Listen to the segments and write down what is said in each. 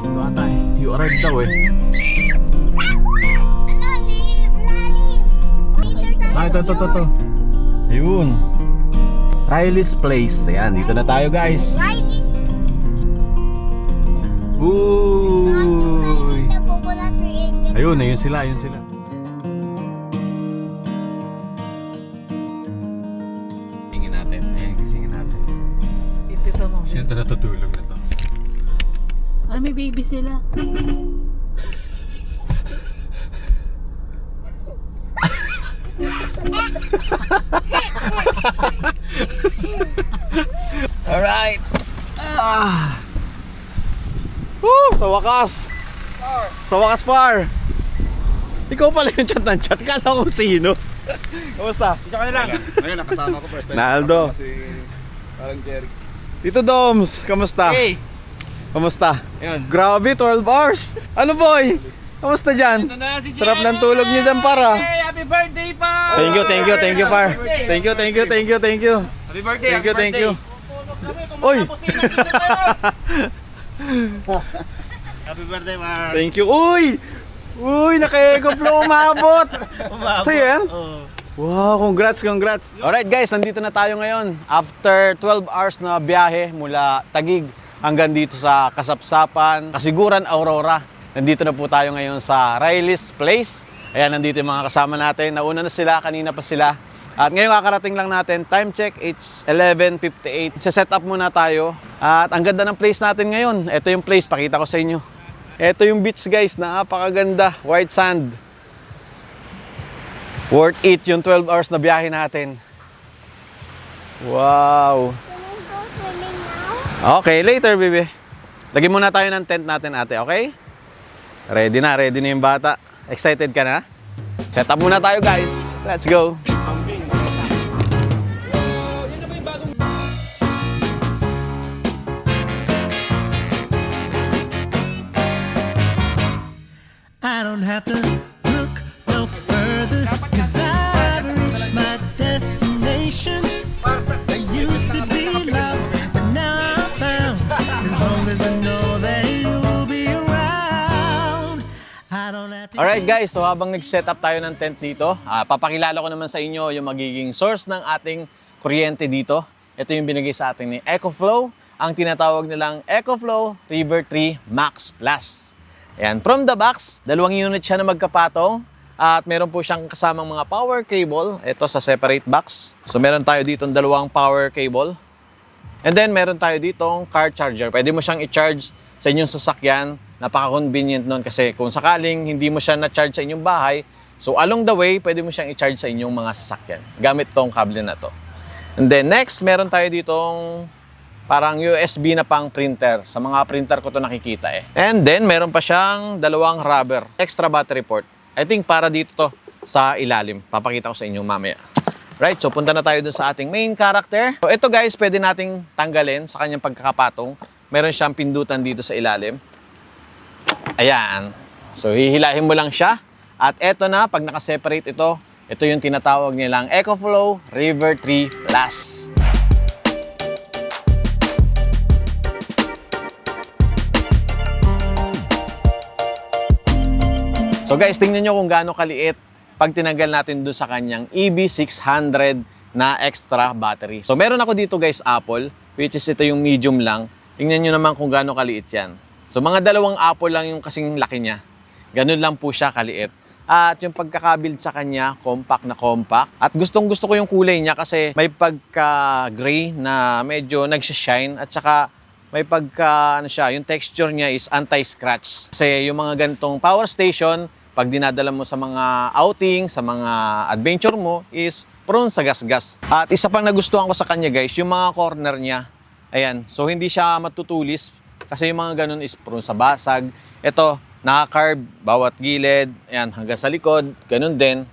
Ito ata eh. You arrived daw eh. Ito. Ayun. Riley's Place. Ayan, dito na tayo guys. Uy. Ayun sila. Gisingin natin. Ayan, gisingin natin. Pipito mo. Sino ito natutulog na to? Ay, may baby sila. Alright. Woo! Sa wakas. Sa wakas par. Ikaw pala yung chat ng chat. Kala ko sino. Kamusta? Ikaw ka na lang. Ngayon, nakasama ko first time. Naldo. Nakasama si parang Jerry. Tito Doms, kamusta? Hey! Kamusta? Ayun. Grabe, 12 hours. Ano boy? Kamusta dyan? Ito na si Sarap ng tulog niyo dyan para. Hey, happy birthday pa! Thank you par. Thank you. Happy birthday, Thank you. Oy! Happy birthday, Mark. Thank you. Uy! Naka-eco flow umabot. Sa'yo yan? Wow, congrats. Alright guys, nandito na tayo ngayon. After 12 hours na biyahe mula Taguig hanggang dito sa Kasapsapan, Kasiguran, Aurora. Nandito na po tayo ngayon sa Riley's Place. Ayan, nandito yung mga kasama natin. Nauna na sila, kanina pa sila. At ngayon kakarating lang natin. Time check, it's 11:58. Set up muna tayo. At ang ganda ng place natin ngayon. Ito yung place, pakita ko sa inyo. Ito yung beach guys, napakaganda. White sand. Worth it yung 12 hours na biyahe natin. Wow. Okay, later baby. Lagyan muna tayo ng tent natin ate, okay? Ready na yung bata. Excited ka na? Set up muna tayo guys. Let's go. I don't have to look no further, 'cause I've reached my destination. I used to be lost, but now I'm found. As long as I know that you'll be around, I don't have to. Alright guys, so habang nag-set up tayo ng tent dito, papakilala ko naman sa inyo yung magiging source ng ating kuryente dito. Ito yung binigay sa atin ni EcoFlow, ang tinatawag nilang EcoFlow River 3 Max Plus. Ayan, from the box, 2 unit siya na magkapatong at meron po siyang kasamang mga power cable. Ito sa separate box. So meron tayo dito 2 power cable. And then meron tayo ditong car charger. Pwede mo siyang i-charge sa inyong sasakyan. Napaka-convenient nun kasi kung sakaling hindi mo siya na-charge sa inyong bahay, so along the way, pwede mo siyang i-charge sa inyong mga sasakyan gamit tong kable na to. And then next, meron tayo ditong parang USB na pang printer. Sa mga printer ko to nakikita eh. And then, meron pa siyang 2 rubber. Extra battery port. I think para dito to sa ilalim. Papakita ko sa inyo mamaya. Right, so punta na tayo dun sa ating main character. So ito guys, pwede nating tanggalin sa kanyang pagkakapatong. Meron siyang pindutan dito sa ilalim. Ayan. So hihilahin mo lang siya. At eto na, pag nakaseparate ito yung tinatawag nilang EcoFlow River 3 Plus. So guys, tingnan nyo kung gaano kaliit pag tinanggal natin doon sa kanyang EB600 na extra battery. So meron ako dito guys, Apple, which is ito yung medium lang. Tingnan nyo naman kung gaano kaliit yan. So mga 2 Apple lang yung kasing laki niya. Ganun lang po siya kaliit. At yung pagkakabuild sa kanya, compact na compact. At gustong gusto ko yung kulay niya kasi may pagka-gray na medyo nagsishine at saka may pagka, yung texture niya is anti-scratch. Kasi yung mga ganitong power station, pag dinadala mo sa mga outing, sa mga adventure mo, is prone sa gas-gas. At isa pang nagustuhan ko sa kanya guys, yung mga corner niya. Ayan, so hindi siya matutulis kasi yung mga ganun is prone sa basag. Ito, naka-carve bawat gilid, ayan, hanggang sa likod, ganun din.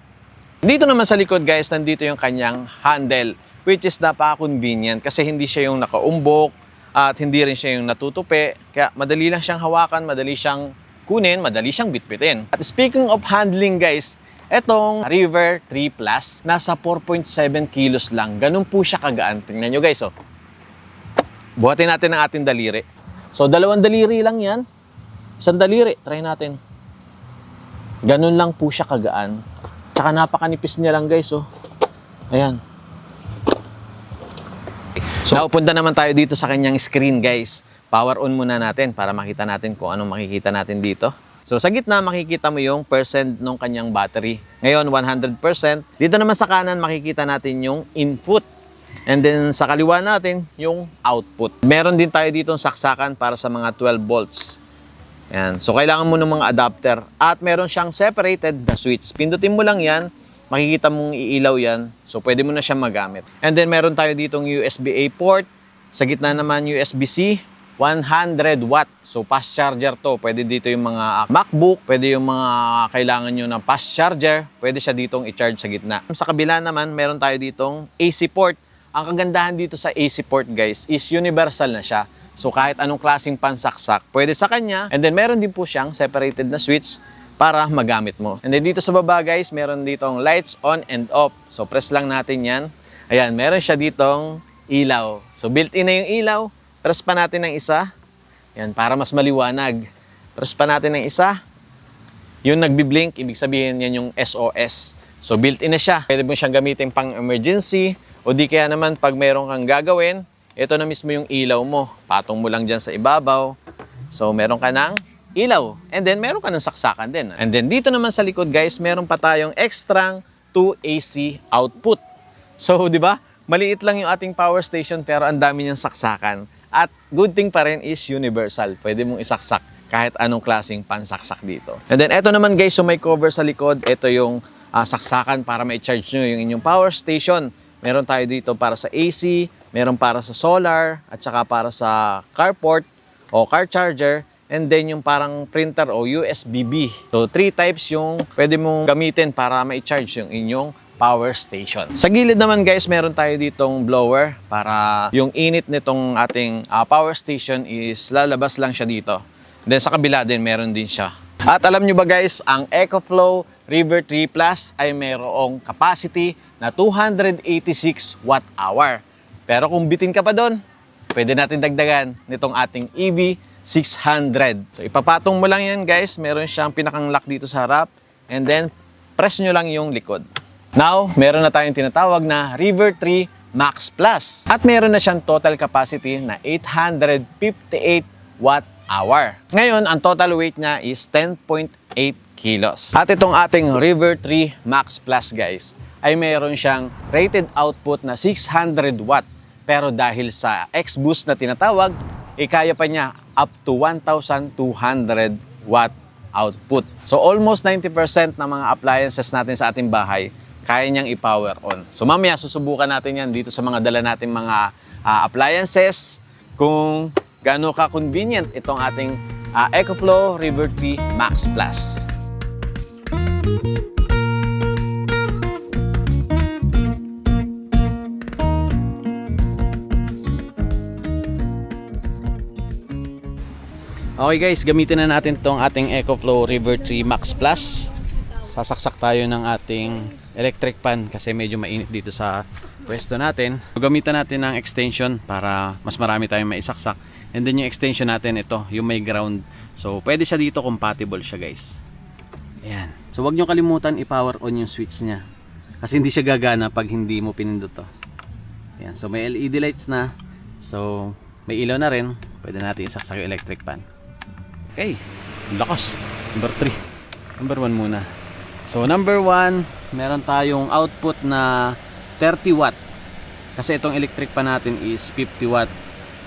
Dito naman sa likod guys, nandito yung kanyang handle, which is napaka-convenient kasi hindi siya yung nakaumbok at hindi rin siya yung natutupi. Kaya madali lang siyang hawakan, madali siyang kunin, madali siyang bitbitin. At speaking of handling guys, etong River 3 Plus, nasa 4.7 kilos lang. Ganun po siya kagaan. Tingnan nyo guys, oh. Buhatin natin ang ating daliri. So, 2 daliri lang yan. 1 daliri, try natin. Ganun lang po siya kagaan. Tsaka napakanipis niya lang guys, oh. Ayan. So, naupunta naman tayo dito sa kanyang screen guys. Power on muna natin para makita natin kung anong makikita natin dito. So, sa gitna makikita mo yung percent ng kanyang battery. Ngayon, 100%. Dito naman sa kanan makikita natin yung input. And then sa kaliwa natin, yung output. Meron din tayo ditong saksakan para sa mga 12 volts. Ayan. So, kailangan mo ng mga adapter. At meron siyang separated na switch. Pindutin mo lang yan. Makikita mong iilaw yan. So, pwede mo na siyang magamit. And then, meron tayo ditong USB-A port. Sa gitna naman, USB-C. 100 watt. So, fast charger to. Pwede dito yung mga MacBook. Pwede yung mga kailangan nyo ng fast charger. Pwede siya ditong i-charge sa gitna. Sa kabila naman, meron tayo ditong AC port. Ang kagandahan dito sa AC port, guys, is universal na siya. So, kahit anong klaseng pansaksak, pwede sa kanya. And then, meron din po siyang separated na switch para magamit mo. And then dito sa baba guys, meron ditong lights on and off. So press lang natin yan. Ayan, meron siya ditong ilaw. So built-in na yung ilaw. Press pa natin ng isa. Ayan, para mas maliwanag. Press pa natin ng isa. Yung nagbi-blink, ibig sabihin yan yung SOS. So built-in na siya. Pwede mo siyang gamitin pang emergency. O di kaya naman pag meron kang gagawin, ito na mismo yung ilaw mo. Patong mo lang dyan sa ibabaw. So meron ka ng ilaw. And then, meron ka ng saksakan din. And then, dito naman sa likod, guys, meron pa tayong extra 2 AC output. So, di ba? Maliit lang yung ating power station, pero ang dami niyang saksakan. At good thing pa rin is universal. Pwede mong isaksak kahit anong klaseng pansaksak dito. And then, eto naman, guys, so may cover sa likod. Ito yung saksakan para ma-charge nyo yung inyong power station. Meron tayo dito para sa AC, meron para sa solar, at saka para sa carport o car charger. And then yung parang printer o USB-B. So 3 types yung pwede mong gamitin para ma-charge yung inyong power station. Sa gilid naman guys, meron tayo ditong blower para yung init nitong ating power station is lalabas lang siya dito. Then sa kabila din meron din siya. At alam nyo ba guys, ang EcoFlow River 3 Plus ay mayroong capacity na 286 watt-hour. Pero kung bitin ka pa doon, pwede natin dagdagan nitong ating EV600. So, ipapatong mo lang yan guys. Meron siyang pinakang lock dito sa harap. And then, press nyo lang yung likod. Now, meron na tayong tinatawag na River 3 Max Plus. At meron na siyang total capacity na 858 watt-hour. Ngayon, ang total weight niya is 10.8 kilos. At itong ating River 3 Max Plus guys, ay meron siyang rated output na 600 watt. Pero dahil sa X-Boost na tinatawag, kaya pa niya up to 1,200 watt output. So almost 90% ng mga appliances natin sa ating bahay, kaya niyang i-power on. So mamaya susubukan natin yan dito sa mga dala nating mga appliances kung gaano ka-convenient itong ating EcoFlow River 3 Max Plus. Okay guys, gamitin na natin itong ating EcoFlow River 3 Max Plus. Sasaksak tayo ng ating electric fan kasi medyo mainit dito sa pwesto natin. Gamitan natin ng extension para mas marami tayong maisaksak. And then yung extension natin, ito, yung may ground. So pwede siya dito, compatible siya guys. Ayan. So wag nyo kalimutan i-power on yung switch niya. Kasi hindi siya gagana pag hindi mo pinindot to. Ayan. So may LED lights na. So may ilaw na rin. Pwede natin isaksak yung electric fan. Okay, lakas. Number 3. Number 1 muna. So number 1, meron tayong output na 30 watt. Kasi itong electric pan natin is 50 watt.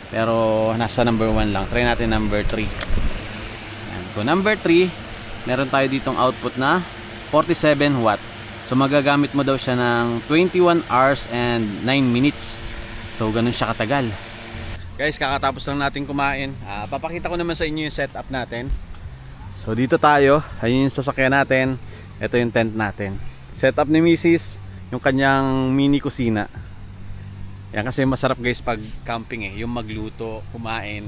Pero nasa number 1 lang. Try natin number 3. Ayan. So number 3, meron tayo ditong output na 47 watt. So magagamit mo daw siya ng 21 hours and 9 minutes. So ganun siya katagal. Guys, kakatapos lang natin kumain. Papakita ko naman sa inyo yung setup natin. So dito tayo, ayun yung sasakyan natin. Ito yung tent natin. Setup ni Mrs. yung kanyang mini kusina. Yan kasi masarap guys pag camping yung magluto, kumain.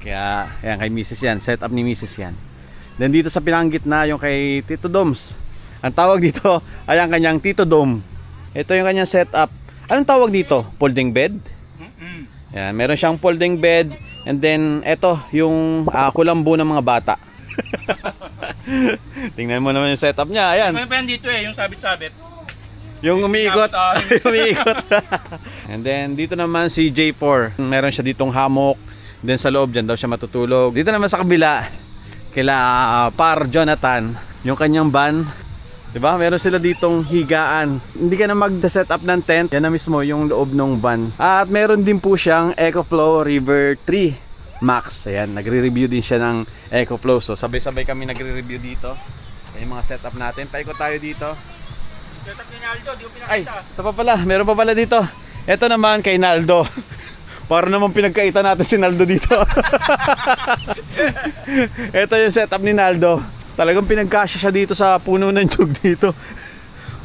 Kaya yan kay Mrs. yan, setup ni Mrs. yan. Then dito sa pinanggitna yung kay Tito Doms. Ang tawag dito ay ang kanyang Tito Dom. Ito yung kanyang setup. Anong tawag dito? Folding bed? Yan, meron siyang folding bed. And then ito yung kulambo ng mga bata. Tingnan mo naman yung setup niya. Ayan. Ano pa yan dito yung sabit-sabit? Yung umiikot. Yung umiikot. And then dito naman si J4. Meron siya ditong hammock. Then sa loob dyan daw siya matutulog. Dito naman sa kabila kila Par Jonathan, yung kanyang van. Diba? Meron sila ditong higaan. Hindi ka na mag-set up ng tent. Yan na mismo yung loob ng van. At meron din po siyang EcoFlow River 3 Max. Ayan, nagre-review din siya ng EcoFlow. So sabay-sabay kami nagre-review dito. Ayan yung mga setup natin. Paikot tayo dito. Setup ni Naldo, di ko Ay, pinakita. ito pa pala. Meron pa pala dito. Ito naman kay Naldo. Para naman pinagkaita natin si Naldo dito. Ito yung setup ni Naldo. Talagang pinagkasya siya dito sa puno ng jug dito.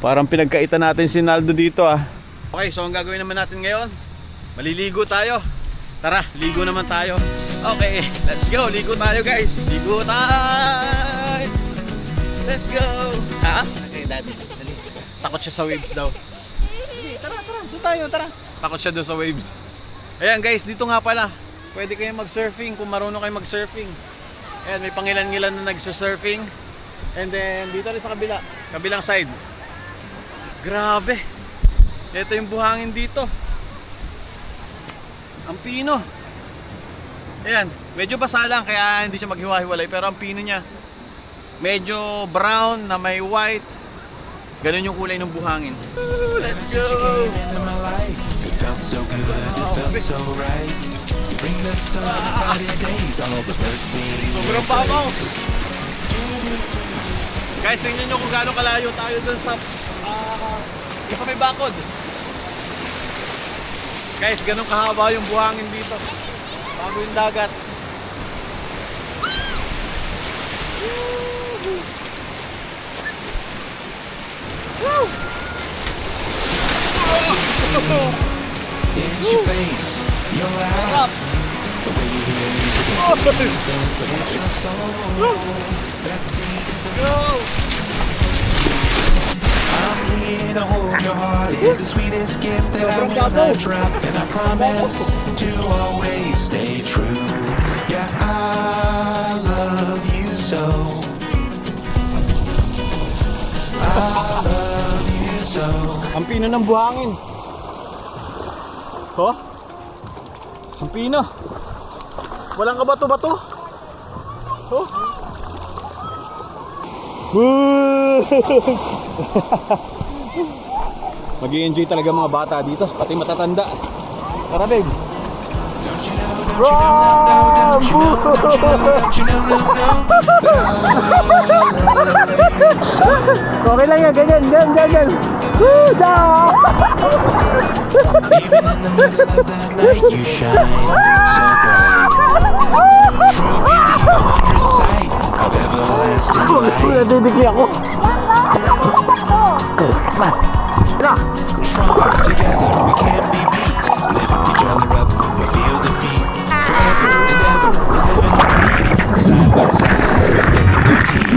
Parang pinagkaita natin si Naldo dito ah. Okay, so ang gagawin naman natin ngayon, maliligo tayo. Tara, ligo naman tayo. Okay, let's go. Ligo tayo guys. Ligo tayo. Let's go. Ha? Okay, daddy. Dali. Takot siya sa waves daw. Dali, tara. Doon tayo, tara. Takot siya doon sa waves. Ayan guys, dito nga pala. Pwede kayo mag-surfing kung marunong kayo mag-surfing. Ayan, may pangilan-ngilan na nagsurfing. And then, dito rin sa kabilang side. Grabe. Ito yung buhangin dito. Ang pino. Ayan, medyo basa lang kaya hindi siya maghiwa-hiwalay. Pero ang pino niya, medyo brown na may white. Ganun yung kulay ng buhangin. Let's go! It felt so good, it felt so right. You bring the sun on cloudy days, all the birds sing. Sobrang babaw. Guys, tingnan nyo kung gaano kalayo tayo dun sa may bakod. Guys, ganun kahaba yung buhangin dito. Bago yung dagat. Woo! It's your face, your laugh, the way you hear music and dance without your soul. That seems I'm here to hold your heart. It's the sweetest gift that I will not drop, and I promise to always stay true. Yeah, I love you so. I love you so. Ang pino ng buhangin. Oh? Ang pino. Walang kabato-bato. Oh? Mag-i-enjoy talaga mga bata dito, pati matatanda. Tara, babe. Okay lang yan, ganyan. Woo! Down! Even in the middle of the night, you shine so bright. True beauty, a wondrous sight of everlasting light. Nabibigli ako. Stronger together, we can't be beat. Lift each other up when we feel defeat. Forever and ever, we're living the dream. Side by side, the team.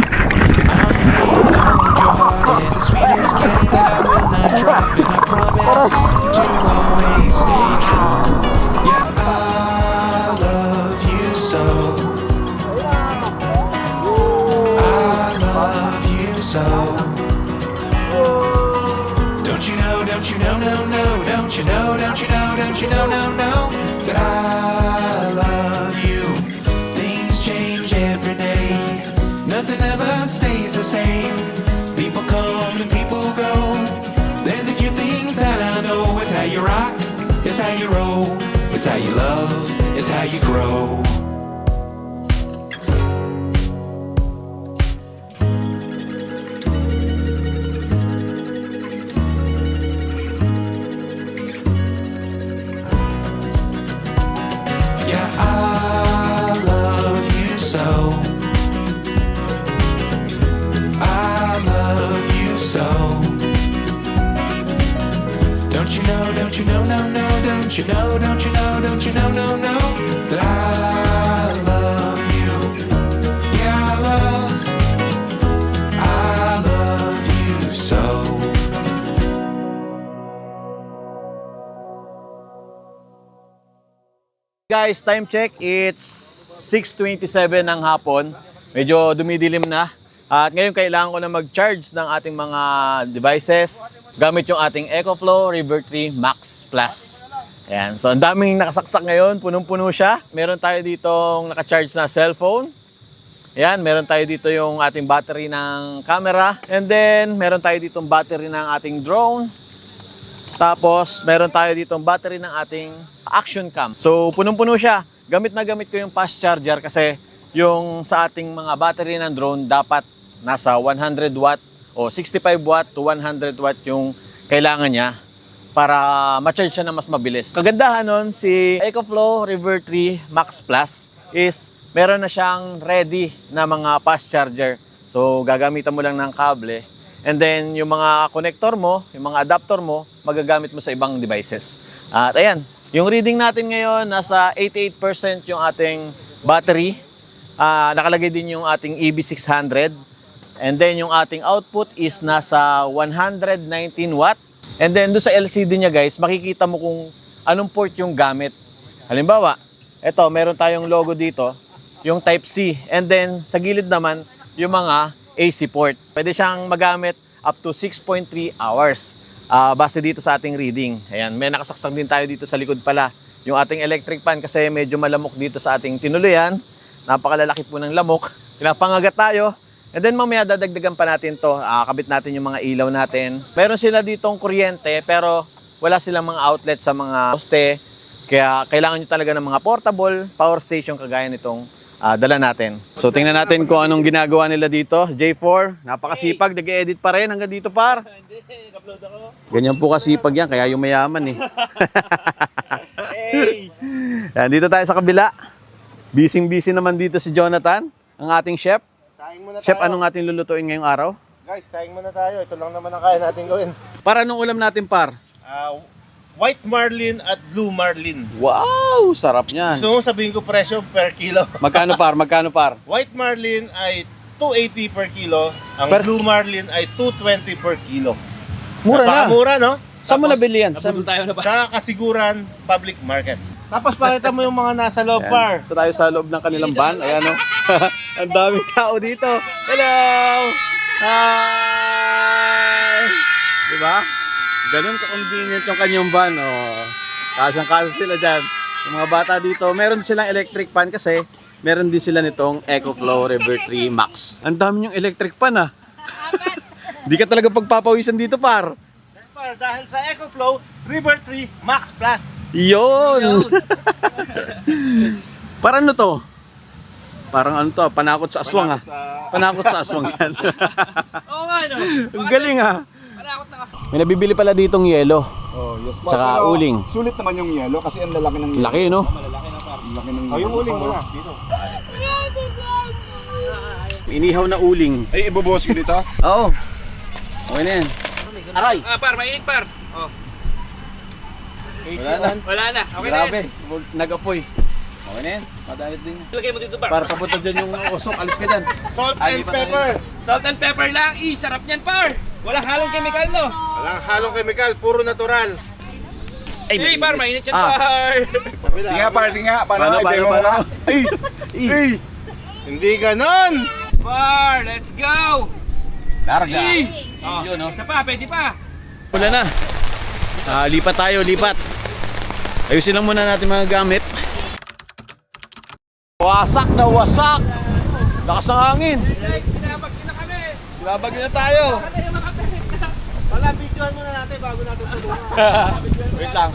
I'm here to hold your heart. It's the sweetest gift that I will not drop, and I promise to always stay true. Yeah, I love you so. I love you so. Don't you know, don't you know, no, no, don't you know, don't you know, don't you know, no, no, that I love you. Things change every day. Nothing ever stays the same. People come and people go. There's a few things that I know. It's how you rock, it's how you roll, it's how you love, it's how you grow. Yeah, I love you so. I love you so. Don't you know, don't you know, no, no, don't you know, don't you know, don't you know, no, no, that I love you. Yeah, I love Guys, time check, it's 6:27 ng hapon. Medyo dumidilim na. At ngayon kailangan ko na mag-charge ng ating mga devices gamit yung ating EcoFlow River 3 Max Plus. Ayan. So ang daming nakasaksak ngayon, punong-puno siya. Meron tayo ditong naka-charge na cellphone. Ayan, meron tayo dito yung ating battery ng camera. And then, meron tayo ditong battery ng ating drone. Tapos, meron tayo ditong battery ng ating action cam. So, punong-puno siya. Gamit na gamit ko yung fast charger kasi yung sa ating mga battery ng drone dapat nasa 100 watt o 65 watt to 100 watt yung kailangan niya para ma-charge siya na mas mabilis. Kagandahan nun, si EcoFlow River 3 Max Plus is meron na siyang ready na mga fast charger. So, gagamitan mo lang ng kable. And then, yung mga connector mo, yung mga adapter mo, magagamit mo sa ibang devices. At ayan, yung reading natin ngayon, nasa 88% yung ating battery. Nakalagay din yung ating EB600. And then, yung ating output is nasa 119 watt. And then, doon sa LCD niya guys, makikita mo kung anong port yung gamit. Halimbawa, eto, meron tayong logo dito, yung Type C. And then, sa gilid naman, yung mga AC port. Pwede siyang magamit up to 6.3 hours base dito sa ating reading. Ayan, may nakasaksak din tayo dito sa likod pala. Yung ating electric fan kasi medyo malamok dito sa ating tinuluyan. Napakalalaki po ng lamok. Pinapangagat tayo. And then mamaya dadagdagan pa natin to. Kabit natin yung mga ilaw natin. Meron sila ditong kuryente pero wala silang mga outlet sa mga poste. Kaya kailangan nyo talaga ng mga portable power station kagaya nitong dala natin. So tingnan natin kung anong ginagawa nila dito. J4, napakasipag, nag-edit pa rin hanggang dito par. Ganyan po kasipag yan, kaya yung mayaman eh. Yan, dito tayo sa kabila. Busy naman dito si Jonathan, ang ating chef. Chef, anong ating lulutuin ngayong araw? Guys, sayang muna tayo. Ito lang naman ang kaya natin gawin. Para anong ulam natin par? White marlin at blue marlin. Wow, sarap niyan. Gusto mo sabihin ko presyo per kilo? Magkano par? Magkano par? White marlin ay 280 per kilo. Ang blue marlin ay 220 per kilo. Mura na. Napakamura, no? Saan mo nabili yan? Sa Kasiguran Public Market. Tapos pakita mo yung mga nasa loob, par. Ito tayo sa loob ng kanilang van. Ayan o. Ang daming tao dito. Hello! Hi! Diba? Ganun ka-convenient yung kanyang van. Oh. Kasang-kasa sila dyan. Yung mga bata dito, meron silang electric fan kasi meron din sila nitong EcoFlow River 3 Max. Ang dami yung electric fan ah. Di ka talaga pagpapawisan dito par. Par, dahil sa EcoFlow River 3 Max Plus. Yun! Parang ano to? Parang ano to? Panakot sa aswang ah. Panakot sa aswang yan. Oo nga, no? Ang galing ah. Malakot na kasi. May nabibili pala ditong yelo. Oh, yes. Tsaka Pero uling. Sulit naman yung yelo kasi ang lalaki ng yelo. Laki no? Ang laki ng Oh, yung uling mo na. Dito. Inihaw na uling. Ay, ibubuhos ko dito. Oo. Okay na yan. Aray! Par, mainit par. Oh. Wala na. Wala na. Okay na Grabe. yan. Nag-apoy. Okay na yan. Madayot din. Lagay mo dito par. Para papunta dyan yung usok. Alis ka dyan. Salt Ay, and di pa pepper. Salt and pepper lang. Sarap niyan par. Walang halong chemical, no? Walang halong chemical, puro natural. Hey, par, mainit yan Ah. par. Sige nga, par, sige nga. Paano? Ay! Ay! Hindi ganon! Par, let's go. Larga. Oh, Yun no? isa pa, pwede pa. Wala na. Lipat tayo, lipat. Ayusin lang muna natin mga gamit. Wasak na wasak. Lakas ng hangin. Pinabagin na kami. Labag na tayo. Wala, videoan muna natin bago natin tulungan. Wait lang.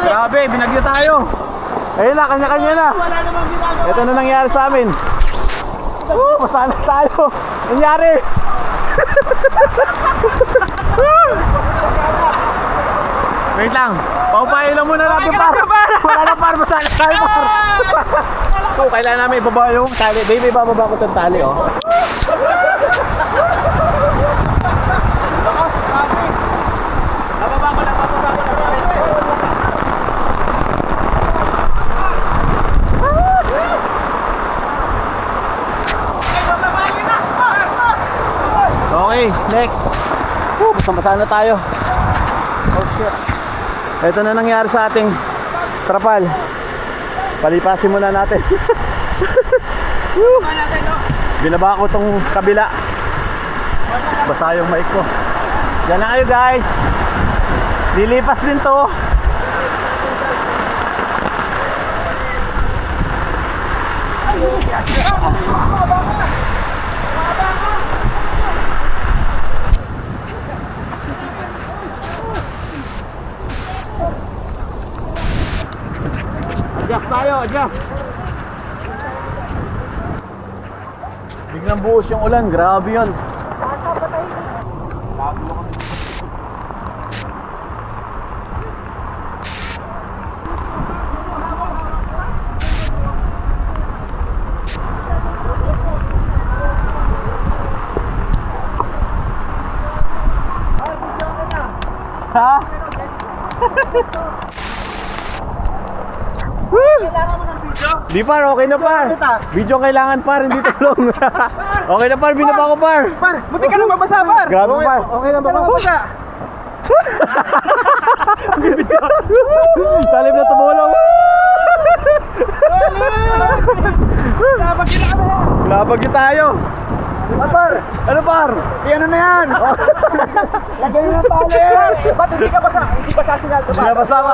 Grabe, binagyo tayo. Ayun na, kanya-kanya na. Ito na nangyari sa amin. Masana tayo. Nangyari. Wait lang. Paupayin lang muna natin para. Wala na par, masali tayo par. So, kailangan namin ibaba yung tali. Baby, bababa ko itong tali, oh. Okay, next. Basta-basa na tayo. Oh shit. Ito na nangyari sa ating trapal. Palipasin muna natin. Binaba ko tong kabila. Basa yung mic ko. Yan na kayo guys. Lilipas din to. Adjust tayo, adjust. Biglang buhos yung ulan, grabe yun. Ha? Di par, okay na par. Video ang kailangan par, hindi tulong. Okay na par, binaba ko par. Par, buti ka nang mabasa, par. Grabe par. Okay na ba? Buka. Salim na tumulong. Labag tayo. Par, ano par? Ano na yan? Lagay na tali. Ba't hindi ka basa? Hindi basa sila. Hindi na basa pa.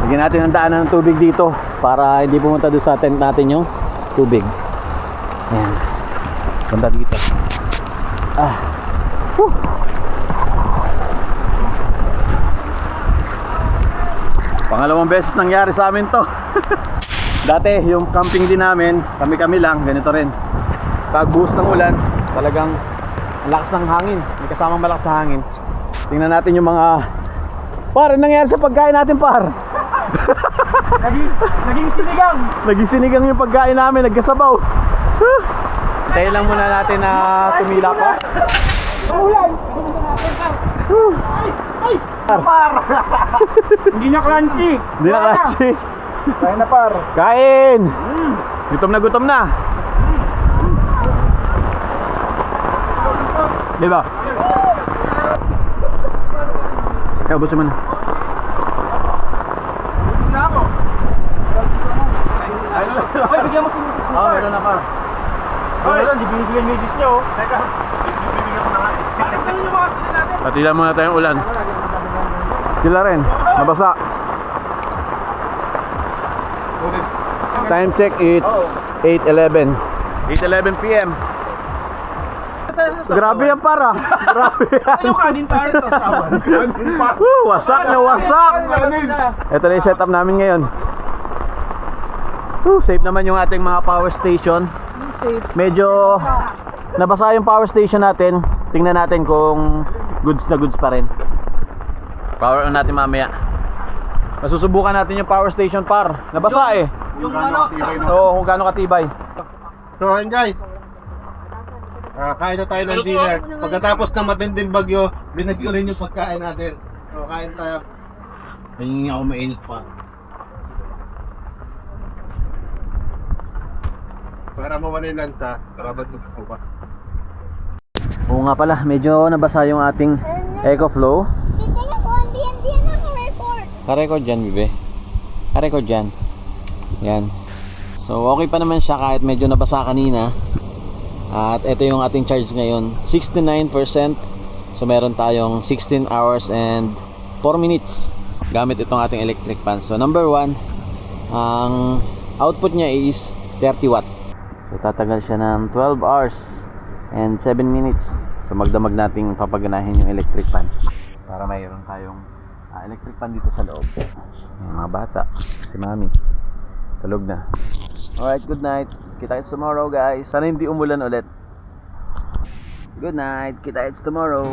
Lagyan natin ang daanan ng tubig dito para hindi pumunta doon sa tent natin yung tubig. Ayan. Punta dito. Pangalawang beses nangyari sa amin to. Dati yung camping din namin, kami lang, ganito rin. Pag buhos ng ulan, talagang lakas ng hangin. May kasamang malakas na hangin. Tingnan natin yung mga par, anong nangyari sa pagkain natin par? Naging sinigang. Naging sinigang yung pagkain namin, nagkasabaw. Hintayin lang muna natin na tumila pa. Ulan. Par. Hindi na crunchy. Hindi na crunchy. Kaya na par. Kain! Gutom na gutom na. Diba? Kaya ubusin mo na. Na ako. Ay, bigyan mo si Mrs. Oo, meron na pa. Meron, di binibigyan may dish niya, oh. Teka. Bibigyan ko na nga. Bakit ganun yung mga sila natin? Patilan muna tayong ulan. Sila rin, nabasa. Time check, it's 8:11. 8:11 PM. Grabe yan para. Grabe yan. Yung kanin par. Wasak na wasak. Ito na yung setup namin ngayon. Safe naman yung ating mga power station. Medyo nabasa yung power station natin. Tingnan natin kung goods na goods pa rin. Power on natin mamaya. Masusubukan natin yung power station par. Nabasa eh. Yung ano? Oo, kung gaano katibay. So ayun guys, kain na tayo ng dinner. Pagkatapos ng matinding bagyo, binagyo rin yung pagkain natin. So kain tayo. Hindi ako mainit pa. Para mawala yung lansa, karabat mo ko pa. Oo nga pala, medyo nabasa yung ating EcoFlow. Titingnan ko, hindi yan naka-record. Ka-record dyan, bibe. Ka-record dyan. Yan. So okay pa naman siya kahit medyo nabasa kanina. At ito yung ating charge ngayon, 69%. So meron tayong 16 hours and 4 minutes gamit itong ating electric fan. So number 1, ang output niya is 30 watt. So tatagal siya ng 12 hours and 7 minutes. So magdamag nating papaganahin yung electric fan para mayroon tayong electric fan dito sa loob. Yung mga bata, si mami tulog na. Alright, good night. Kita-kits tomorrow guys. Sana hindi umulan ulit. Good night. Kita-kits tomorrow.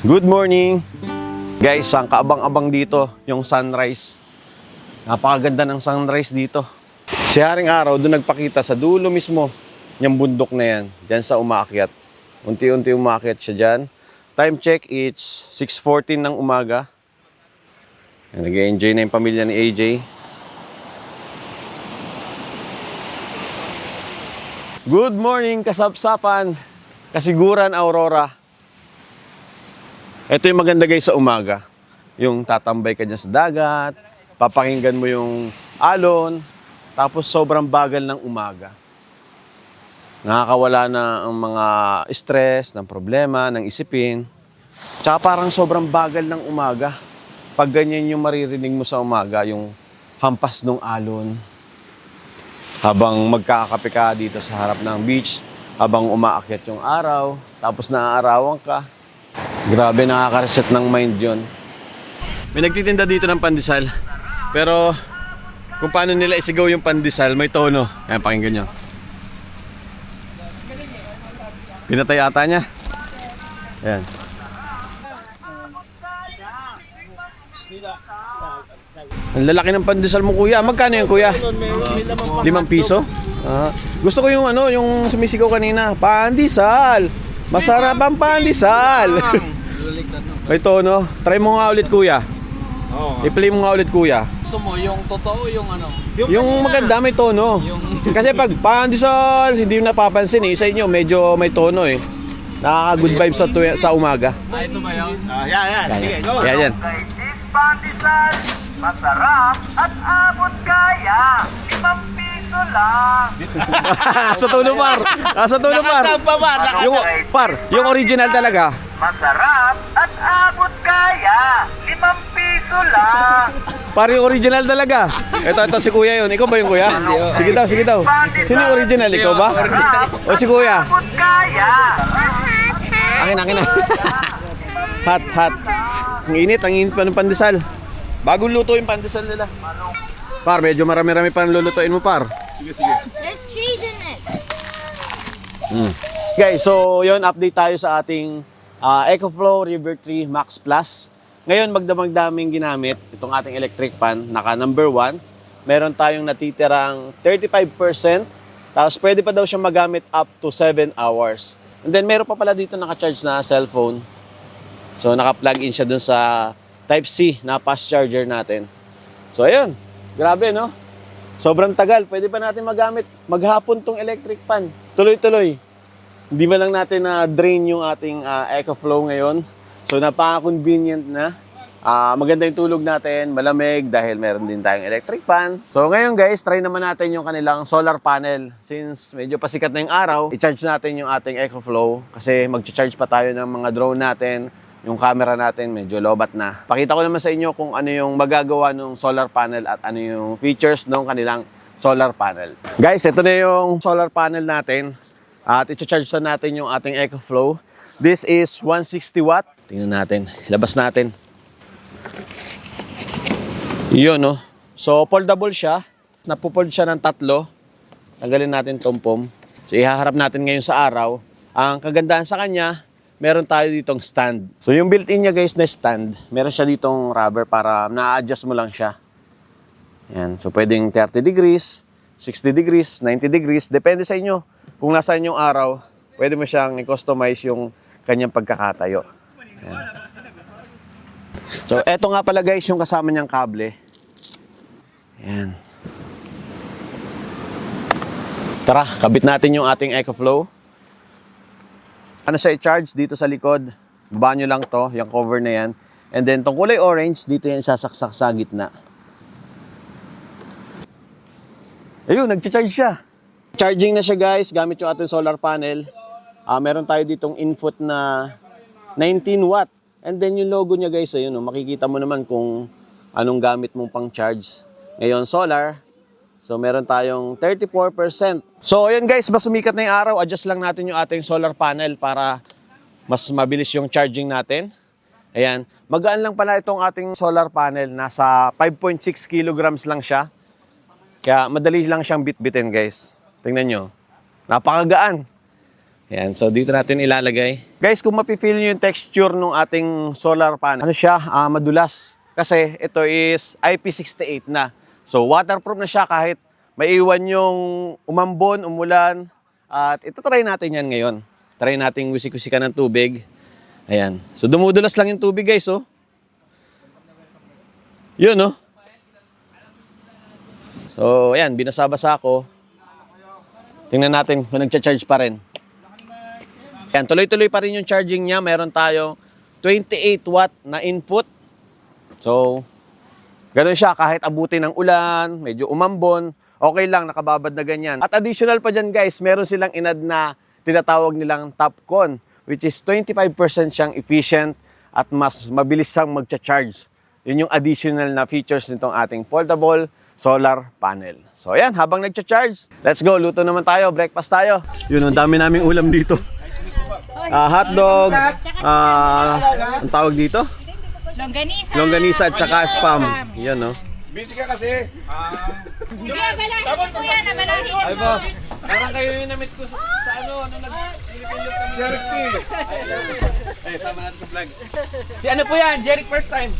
Good morning! Guys, ang kaabang-abang dito, yung sunrise. Napakaganda ng sunrise dito. Si Haring Araw doon nagpakita sa dulo mismo, yung bundok na yan, dyan sa umaakyat. Unti-unti umaakyat siya dyan. Time check, it's 6:14 ng umaga. Nag-enjoy na yung pamilya ni AJ. Good morning, kasapsapan! Kasiguran, Aurora. Ito yung maganda guys sa umaga. Yung tatambay ka dyan sa dagat, papakinggan mo yung alon, tapos sobrang bagal ng umaga. Nakakawala na ang mga stress, ng problema, ng isipin. Tsaka parang sobrang bagal ng umaga. Pag ganyan yung maririnig mo sa umaga, yung hampas ng alon. Habang magkakape ka dito sa harap ng beach, habang umaakyat yung araw, tapos naaarawan ka. Grabe, nakaka-reset ng mind yun. May nagtitinda dito ng pandesal. Pero kung paano nila isigaw yung pandesal, may tono. Ayan, pakinggan nyo. Pinatay ata niya. Ayan. Ang lalaki ng pandesal mo, kuya. Magkano yan, kuya? 5 piso? Gusto ko yung yung sumisigaw kanina. Pandesal! Masarap ang pandesal! May tono. Try mo nga ulit, kuya. I-play mo nga ulit, kuya. Gusto mo yung totoo, yung ano? Yung maganda, may tono. Kasi pag pandesal, hindi mo napapansin eh. Sa inyo, medyo may tono eh. Nakaka-good vibes sa umaga. Ito ba yun? Yan. Sige, go. Yan. Pandesal, masarap at abot kaya. 5 piso lang. Sa tono, par. Sa tono, par. Yung original talaga. Masarap at abot kaya. 5 piso lang. Par, yung original talaga. Ito si kuya yun. Ikaw ba yung kuya? Sige daw. Sino yung original? Ikaw ba? O si kuya? Abot kaya. Akin na. Hot. Ang init pa ng pandesal. Bagong luto yung pandesal nila. Par, medyo marami-rami pa ang lulutuin mo, par. Sige. There's cheese in it. Guys, so yun, update tayo sa ating EcoFlow River 3 Max Plus. Ngayon, magdamang-daming ginamit itong ating electric pan, naka number 1. Meron tayong natitirang 35%, tapos pwede pa daw siya magamit up to 7 hours. And then, meron pa pala dito naka-charge na cellphone. So, naka-plug in siya dun sa Type-C na fast charger natin. So, ayun. Grabe, no? Sobrang tagal. Pwede pa natin magamit maghapon tong electric pan. Tuloy-tuloy. Hindi ba lang natin na-drain yung ating EcoFlow ngayon? So, napaka-convenient na. Maganda yung tulog natin, malamig dahil meron din tayong electric fan. So, ngayon guys, try naman natin yung kanilang solar panel. Since medyo pasikat na yung araw, i-charge natin yung ating EcoFlow kasi mag-charge pa tayo ng mga drone natin. Yung camera natin medyo lobat na. Pakita ko naman sa inyo kung ano yung magagawa ng solar panel at ano yung features ng kanilang solar panel. Guys, ito na yung solar panel natin. At i-charge na natin yung ating EcoFlow. This is 160 watt. Tingnan natin. Labas natin. Yun, no? So, foldable siya. Napupold siya ng 3. Tanggalin natin tong foam. So, ihaharap natin ngayon sa araw. Ang kagandahan sa kanya, meron tayo ditong stand. So, yung built-in niya guys na stand, meron siya ditong rubber para na-adjust mo lang siya. Yan. So, pwedeng 30 degrees, 60 degrees, 90 degrees. Depende sa inyo. Kung nasaan yung araw, pwede mo siyang i-customize yung kanyang pagkakatayo. Yan. So, eto nga pala guys yung kasama niyang kable. Yan. Tara, kabit natin yung ating EcoFlow. Ano siya i-charge dito sa likod? Baba nyo lang to, yung cover na yan. And then, itong kulay orange, dito yan sasaksak sa gitna. Ayun, nag-charge siya. Charging na siya guys, gamit yung ating solar panel. Meron tayo ditong input na 19 watt. And then yung logo niya guys, ayun, makikita mo naman kung anong gamit mong pang charge. Ngayon, solar. So, meron tayong 34%. So, ayun guys, mas sumikat na yung araw. Adjust lang natin yung ating solar panel para mas mabilis yung charging natin. Ayan. Magaan lang pala itong ating solar panel. Nasa 5.6 kilograms lang siya. Kaya madali lang siyang bit-bitin guys. Tingnan nyo. Napakagaan. Ayan. So, dito natin ilalagay. Guys, kung mapifeel nyo yung texture ng ating solar panel, ano siya? Madulas. Kasi ito is IP68 na. So, waterproof na siya kahit maiwan yung umambon, umulan. At ito try natin yan ngayon. Try natin wisik-wisikan ng tubig. Ayan. So, dumudulas lang yung tubig guys, oh. Yun, oh. So, ayan. Binasa-basa ko. Tingnan natin kung nagcha-charge pa rin. Ayan. Tuloy-tuloy pa rin yung charging niya. Meron tayong 28 watt na input. So, ganun siya, kahit abutin ng ulan, medyo umambon, okay lang, nakababad na ganyan. At additional pa dyan guys, meron silang inad na tinatawag nilang TopCon, which is 25% siyang efficient at mas mabilis siyang magcha-charge. Yun yung additional na features nitong ating foldable solar panel. So ayan, habang nagcha-charge, let's go, luto naman tayo, breakfast tayo. Yun, ang dami naming ulam dito. Hotdog, ang tawag dito? Longganisa. Longganisa at saka spam. Yan, no? Busy ka kasi. Hindi, abalahin ko yan. Abalahin Ay po, parang kayo yung namit ko sa ano nag-Philippine look kami. Jerky. Ay, sama natin sa vlog. Si ano po yan? Jeric first time.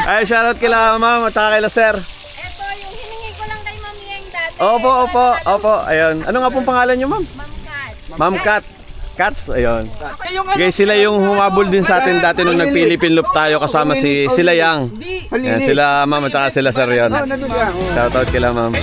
Ay, shoutout kila ma'am at saka kila sir. Ito, yung hiningi ko lang kay Ma'am Yeng dati. Opo. Ayun. Ano nga pong pangalan niyo, ma'am? Ma'am Kat. Ma'am Kat. Cats, ayun. Guys, sila yung humabol din sa atin dati nung nag-Philippine loop tayo kasama sila Yang. Yan, sila ma'am at saka sila sir yun. Shoutout kila ma'am.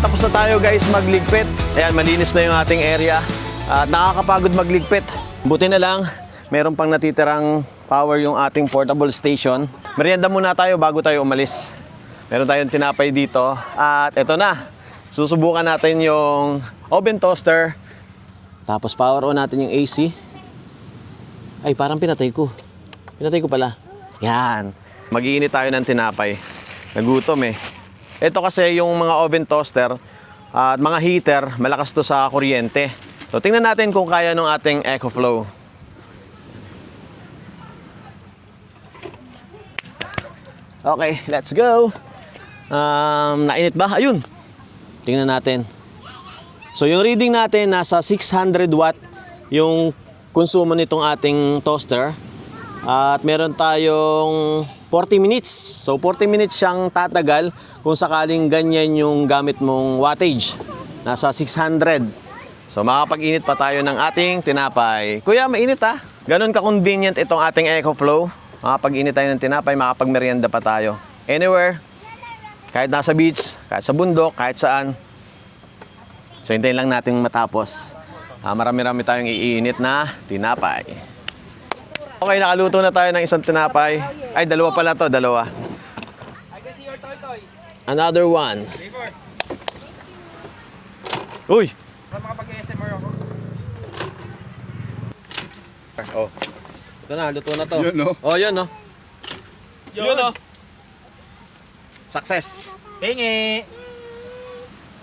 Tapos na tayo guys magligpit. Ayan, malinis na yung ating area. At nakakapagod magligpit. Buti na lang, meron pang natitirang power yung ating portable station. Merienda muna tayo bago tayo umalis. Meron tayong tinapay dito. At eto na, susubukan natin yung oven toaster. Tapos power on natin yung AC. Ay, parang pinatay ko. Pinatay ko pala. Yan. Mag-iinit tayo ng tinapay. Nagutom eh. Ito kasi yung mga oven toaster at mga heater, malakas to sa kuryente. So tingnan natin kung kaya ng ating EcoFlow. Okay, let's go. Nainit ba? Ayun. Tingnan natin. So yung reading natin nasa 600 watt yung konsumo nitong ating toaster. At meron tayong 40 minutes. So 40 minutes siyang tatagal kung sakaling ganyan yung gamit mong wattage. Nasa 600. So makapag-init pa tayo ng ating tinapay. Kuya, mainit ha? Ganon ka-convenient itong ating EcoFlow. Makapag-init tayo ng tinapay, makapag-merienda pa tayo. Anywhere, Kahit nasa beach, kahit sa bundok, kahit saan. So hintayin lang natin matapos. Marami-rami tayong iinit na tinapay. Okay, nakaluto na tayo ng isang tinapay. Ay, dalawa pala to, dalawa. Another one. Uy! Oh. Ito na, luto na to. Yun, no? Oh, yun, no? Yun, no? Success. Pingi!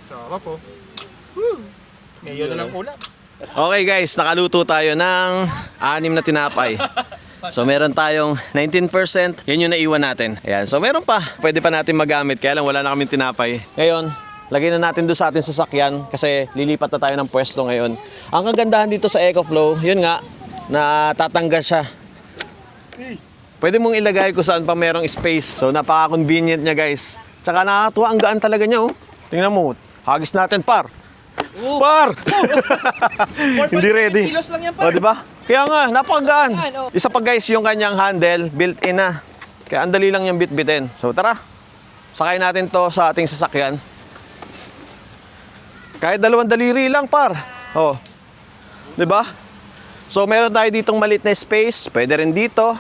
Sarap po. May yun na ng ulam. Okay guys, nakaluto tayo ng 6 na tinapay. So meron tayong 19%, yan yung naiwan natin. Ayan, so meron pa. Pwede pa natin magamit, kaya lang wala na kaming tinapay. Ngayon, lagay na natin doon sa ating sasakyan kasi lilipat na tayo ng pwesto ngayon. Ang kagandahan dito sa EcoFlow, yun nga, na tatanggal siya. Pwede mong ilagay kung saan pa merong space. So napaka-convenient niya guys. Tsaka nakakatuwa, ang gaan talaga niya oh. Tingnan mo, hagis natin par. Par! Hindi ready. Kilos lang yan, par. O, di ba? Kaya nga, napakagaan. Isa pa guys, yung kanyang handle, built-in na. Kaya ang dali lang yung bit-bitin. So tara, sakay natin to sa ating sasakyan. Kahit 2 daliri lang par. Oh. Di ba? So meron tayo ditong maliit na space. Pwede rin dito.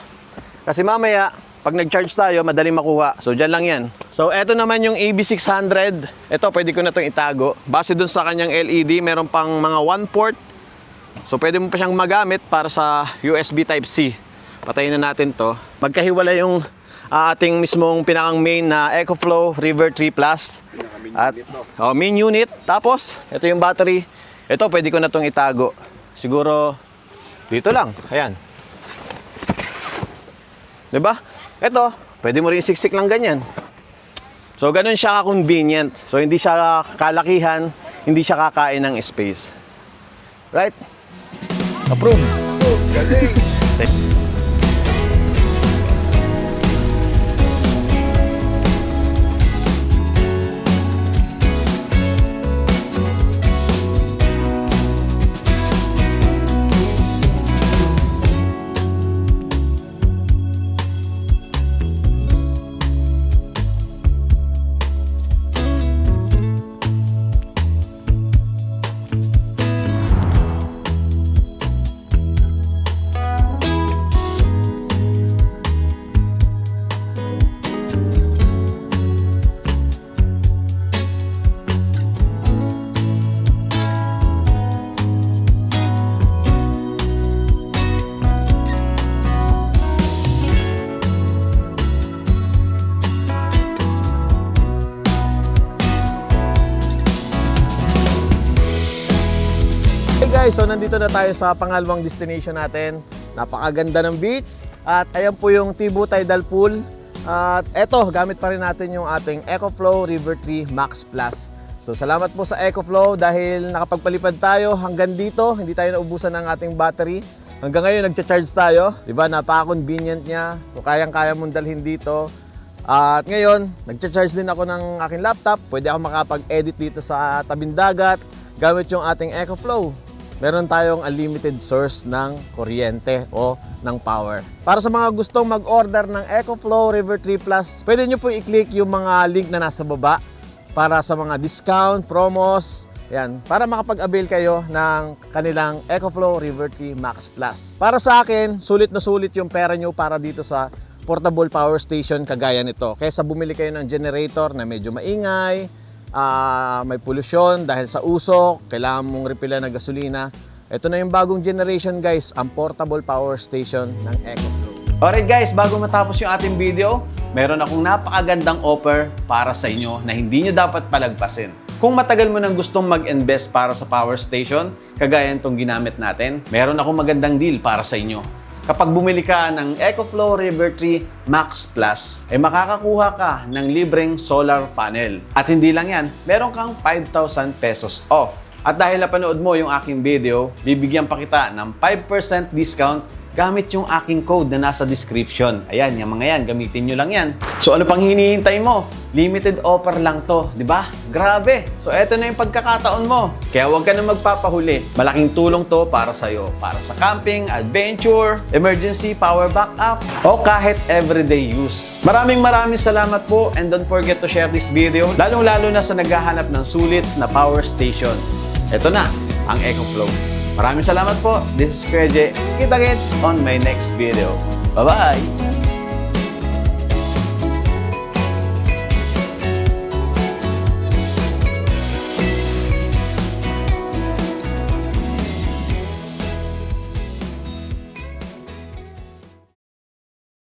Kasi mamaya, pag nag-charge tayo, madaling makuha. So dyan lang yan. So eto naman yung AB600. Ito, pwede ko na itong itago. Base dun sa kanyang LED, meron pang mga 1 port. So pwede mo pa siyang magamit para sa USB Type-C. Patayin na natin to. Magkahiwala yung ating mismong pinakang main na EcoFlow River 3 Plus. At main unit. Tapos, ito yung battery. Ito, pwede ko na itong itago. Siguro, dito lang. Ayan. Diba? Ito, pwede mo rin siksik lang ganyan. So, ganun siya ka-convenient. So, hindi siya kalakihan, hindi siya kakain ng space. Right? Approve. Galing! Hey guys, so nandito na tayo sa pangalawang destination natin. Napakaganda ng beach. At ayan po yung Tibu Tidal Pool. At eto, gamit pa rin natin yung ating EcoFlow River 3 Max Plus. So salamat po sa EcoFlow dahil nakapagpalipad tayo hanggang dito. Hindi tayo naubusan ng ating battery. Hanggang ngayon nagcha-charge tayo. Diba? Napaka-convenient niya. So kayang-kaya mong dalhin dito. At ngayon, nagcha-charge din ako ng aking laptop. Pwede ako makapag-edit dito sa tabing dagat gamit yung ating EcoFlow. Meron tayong unlimited source ng kuryente o ng power. Para sa mga gustong mag-order ng EcoFlow River 3 Plus, pwede nyo po i-click yung mga link na nasa baba para sa mga discount, promos, yan, para makapag-avail kayo ng kanilang EcoFlow River 3 Max Plus. Para sa akin, sulit na sulit yung pera nyo para dito sa portable power station kagaya nito. Kaysa bumili kayo ng generator na medyo maingay, may pollution dahil sa usok, kailangan mong refill na gasolina. Ito na yung bagong generation guys, ang portable power station ng EcoFlow. Alright guys, bago matapos yung ating video, meron akong napakagandang offer para sa inyo na hindi nyo dapat palagpasin. Kung matagal mo nang gustong mag-invest para sa power station, kagaya itong ginamit natin, meron akong magandang deal para sa inyo. Kapag bumili ka ng EcoFlow River 3 Max Plus, ay makakakuha ka ng libreng solar panel. At hindi lang yan, meron kang 5,000 pesos off. At dahil napanood mo yung aking video, bibigyan pa kita ng 5% discount gamit yung aking code na nasa description. Ayan, yung mga yan, gamitin nyo lang yan. So ano pang hinihintay mo? Limited offer lang to, di ba? Grabe! So eto na yung pagkakataon mo. Kaya huwag ka na magpapahuli. Malaking tulong to para sa'yo. Para sa camping, adventure, emergency power backup, o kahit everyday use. Maraming salamat po and don't forget to share this video, lalong-lalo na sa naghahanap ng sulit na power station. Eto na, ang EcoFlow. Maraming salamat po. This is Kuya J. Kita-kits on my next video. Bye-bye!